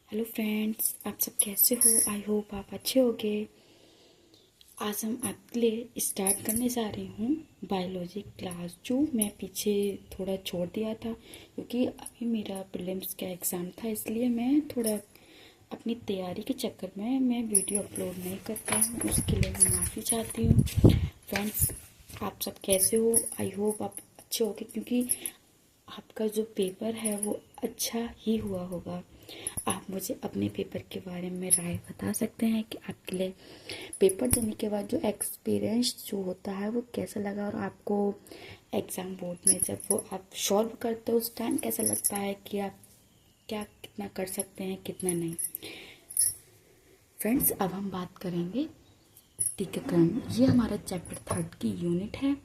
Hello friends, आप सब कैसे हो। आई होप आप अच्छे होंगे। आज हम आपके लिए स्टार्ट करने जा रही हूँ बायोलॉजी क्लास, जो मैं पीछे थोड़ा छोड़ दिया था क्योंकि अभी मेरा प्रीलिम्स का एग्ज़ाम था। इसलिए मैं थोड़ा अपनी तैयारी के चक्कर में मैं वीडियो अपलोड नहीं कर पाई हूँ, उसके लिए मैं माफ़ी चाहती हूँ। फ्रेंड्स, आप सब कैसे हो। आई होप आप अच्छे होंगे क्योंकि आपका जो पेपर है वो अच्छा ही हुआ होगा। आप मुझे अपने पेपर के बारे में राय बता सकते हैं कि आपके लिए पेपर देने के बाद जो एक्सपीरियंस जो होता है वो कैसा लगा, और आपको एग्ज़ाम बोर्ड में जब वो आप सॉल्व करते हो उस टाइम कैसा लगता है कि आप क्या कितना कर सकते हैं कितना नहीं। फ्रेंड्स, अब हम बात करेंगे टीकाकरण। ये हमारा चैप्टर 3 की यूनिट है।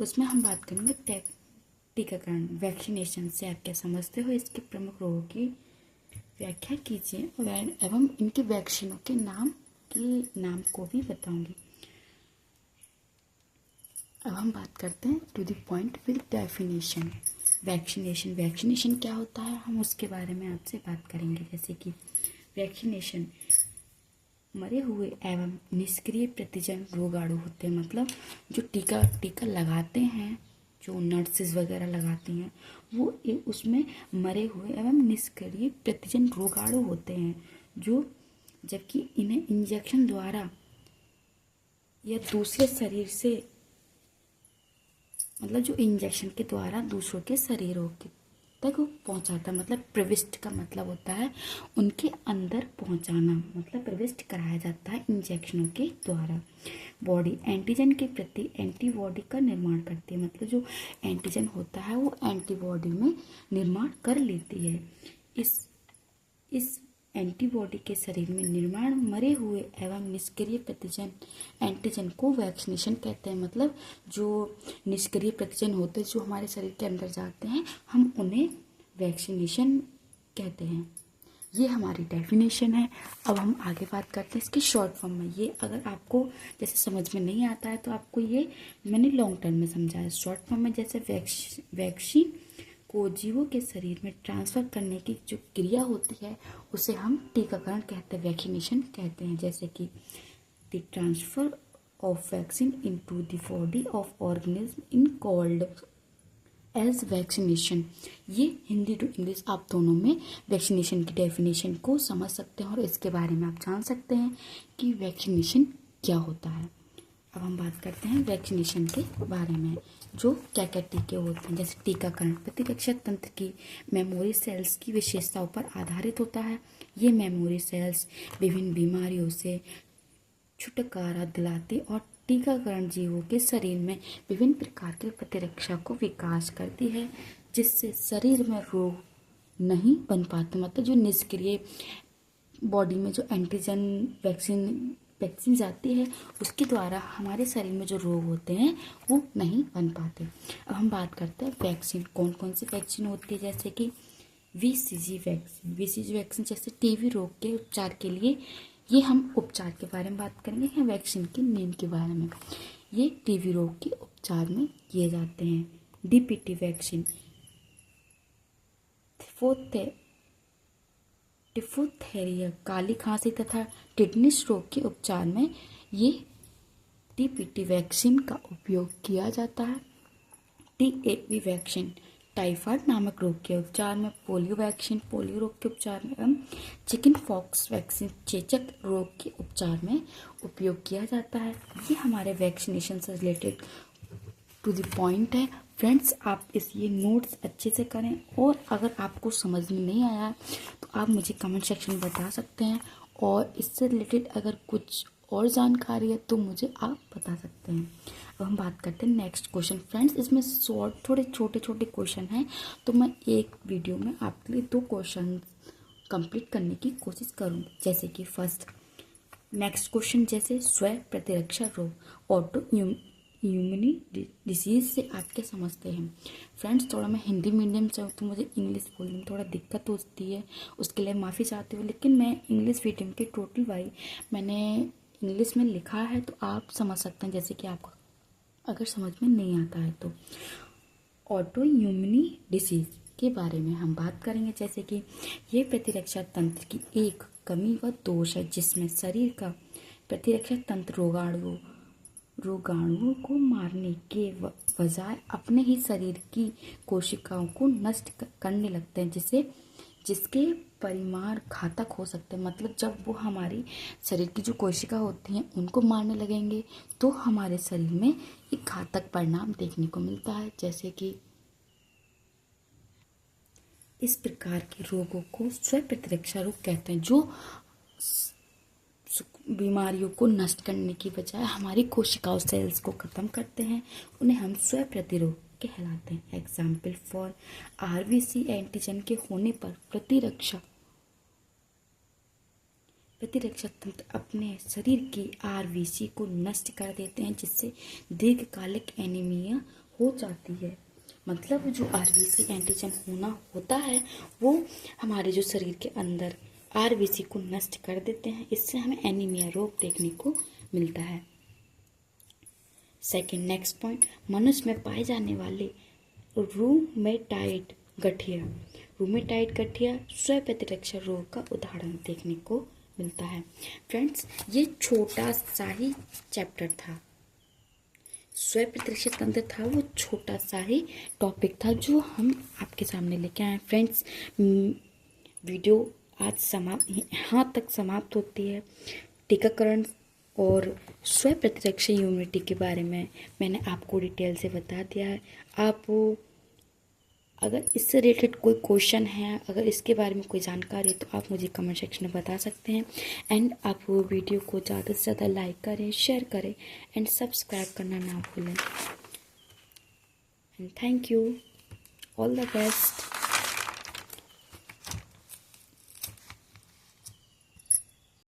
उसमें हम बात करेंगे टीकाकरण, वैक्सीनेशन से आप क्या समझते हो, इसके प्रमुख रोगों की व्याख्या कीजिए एवं इनके वैक्सीनों के नाम को भी बताऊंगी। अब हम बात करते हैं to the point with definition. Vaccination क्या होता है, हम उसके बारे में आपसे बात करेंगे। जैसे कि वैक्सीनेशन मरे हुए एवं निष्क्रिय प्रतिजन रोगाणु होते हैं, मतलब जो टीका लगाते हैं, जो नर्सेज वगैरह लगाती हैं, वो उसमें मरे हुए एवं निष्क्रिय प्रतिजन रोगाणु होते हैं, जो जबकि इन्हें इंजेक्शन द्वारा या दूसरे शरीर से, मतलब जो इंजेक्शन के द्वारा दूसरों के शरीरों तक पहुंचाता, मतलब प्रविष्ट का मतलब होता है उनके अंदर पहुंचाना, मतलब प्रविष्ट कराया जाता है इंजेक्शनों के द्वारा। बॉडी एंटीजन के प्रति एंटीबॉडी का निर्माण करती है, मतलब जो एंटीजन होता है वो एंटीबॉडी में निर्माण कर लेती है। इस एंटीबॉडी के शरीर में निर्माण मरे हुए एवं निष्क्रिय प्रतिजन एंटीजन को वैक्सीनेशन कहते हैं। मतलब जो निष्क्रिय प्रतिजन होते हैं जो हमारे शरीर के अंदर जाते हैं, हम उन्हें वैक्सीनेशन कहते हैं। ये हमारी डेफिनेशन है। अब हम आगे बात करते हैं इसकी शॉर्ट फॉर्म में। ये अगर आपको जैसे समझ में नहीं आता है तो आपको ये मैंने लॉन्ग टर्म में समझाया। शॉर्ट फॉर्म में जैसे वैक्सीन को जीवों के शरीर में ट्रांसफ़र करने की जो क्रिया होती है उसे हम टीकाकरण कहते हैं, वैक्सीनेशन कहते हैं। जैसे कि the transfer of vaccine into the body of organism in called as vaccination. ये हिंदी टू इंग्लिश आप दोनों में वैक्सीनेशन की डेफिनेशन को समझ सकते हैं और इसके बारे में आप जान सकते हैं कि वैक्सीनेशन क्या होता है। अब हम बात करते हैं वैक्सीनेशन के बारे में। जो क्या क्या टीके होते हैं, जैसे टीकाकरण प्रतिरक्षा तंत्र की मेमोरी सेल्स की विशेषताओं पर आधारित होता है। ये मेमोरी सेल्स विभिन्न बीमारियों से छुटकारा दिलाती और टीकाकरण जीवों के शरीर में विभिन्न प्रकार के प्रतिरक्षा को विकास करती है, जिससे शरीर में रोग नहीं बन पाते। मतलब जो निष्क्रिय बॉडी में जो एंटीजन वैक्सीन जाती है उसके द्वारा हमारे शरीर में जो रोग होते हैं वो नहीं बन पाते। अब हम बात करते हैं वैक्सीन, कौन कौन सी वैक्सीन होती है। जैसे कि वीसीजी वैक्सीन जैसे टीबी रोग के उपचार के लिए, ये हम उपचार के बारे में बात करेंगे या वैक्सीन के नेम के बारे में। ये टीबी रोग के उपचार में किए जाते हैं। डीपीटी वैक्सीन डिफोथेरिया, काली खांसी तथा टिटनिस रोग के उपचार में ये डीपीटी वैक्सीन का उपयोग किया जाता है। टीएवी वैक्सीन टाइफाइड नामक रोग के उपचार में, पोलियो वैक्सीन पोलियो रोग के उपचार में एवं चिकन पॉक्स वैक्सीन चेचक रोग के उपचार में उपयोग किया जाता है। ये हमारे वैक्सीनेशन से रिलेटेड टू द पॉइंट है। फ्रेंड्स, आप ये नोट्स अच्छे से करें, और अगर आपको समझ में नहीं आया तो आप मुझे कमेंट सेक्शन में बता सकते हैं, और इससे रिलेटेड अगर कुछ और जानकारी है तो मुझे आप बता सकते हैं। अब हम बात करते हैं नेक्स्ट क्वेश्चन। फ्रेंड्स, इसमें थोड़े छोटे छोटे क्वेश्चन हैं, तो मैं एक वीडियो में आपके लिए 2 क्वेश्चन कंप्लीट करने की कोशिश करूँगी। जैसे कि फर्स्ट नेक्स्ट क्वेश्चन, जैसे स्वयं प्रतिरक्षा रोग ऑटो इम्यूनी डिसीज से आप क्या समझते हैं। फ्रेंड्स, थोड़ा मैं हिंदी मीडियम से हूँ तो मुझे इंग्लिश बोलने में थोड़ा दिक्कत होती है, उसके लिए माफ़ी चाहती हूँ। लेकिन मैं इंग्लिश मीडियम के टोटल वाई मैंने इंग्लिश में लिखा है तो आप समझ सकते हैं, जैसे कि आपको अगर समझ में नहीं आता है तो। ऑटो इम्यूनी डिसीज के बारे में हम बात करेंगे, जैसे कि ये प्रतिरक्षा तंत्र की एक कमी व दोष है जिसमें शरीर का प्रतिरक्षा तंत्र रोगाणुओं को मारने के बजाय अपने ही शरीर की कोशिकाओं को नष्ट करने लगते हैं, जिसके परिमाण घातक हो सकते हैं। मतलब जब वो हमारी शरीर की जो कोशिका होती हैं उनको मारने लगेंगे तो हमारे शरीर में एक घातक परिणाम देखने को मिलता है, जैसे कि इस प्रकार के रोगों को स्व प्रतिरक्षा रोग कहते हैं, जो बीमारियों को नष्ट करने की बजाय हमारी कोशिकाओं सेल्स को खत्म करते हैं। उन्हें हम स्व प्रतिरोग कहलाते हैं। एग्जाम्पल फॉर आरबीसी एंटीजन के होने पर प्रतिरक्षा तंत्र अपने शरीर की आरबीसी को नष्ट कर देते हैं, जिससे दीर्घकालिक एनीमिया हो जाती है। मतलब जो आरबीसी एंटीजन होता है वो हमारे जो शरीर के अंदर आरबीसी को नष्ट कर देते हैं, इससे हमें एनीमिया रोग देखने को मिलता है। सेकेंड नेक्स्ट पॉइंट, मनुष्य में पाए जाने वाले रूमेटाइड गठिया स्व प्रतिरक्षा रोग का उदाहरण देखने को मिलता है। फ्रेंड्स, ये छोटा सा ही चैप्टर था, स्व प्रतिरक्षा तंत्र था, वो छोटा सा ही टॉपिक था जो हम आपके सामने लेके आए। फ्रेंड्स, वीडियो आज यहाँ तक समाप्त होती है। टीकाकरण और स्व प्रतिरक्षा इम्यूनिटी के बारे में मैंने आपको डिटेल से बता दिया है। आप अगर इससे रिलेटेड कोई क्वेश्चन है, अगर इसके बारे में कोई जानकारी है तो आप मुझे कमेंट सेक्शन में बता सकते हैं। एंड आप वो वीडियो को ज़्यादा से ज़्यादा लाइक करें, शेयर करें एंड सब्सक्राइब करना ना भूलें। And thank you, all the best.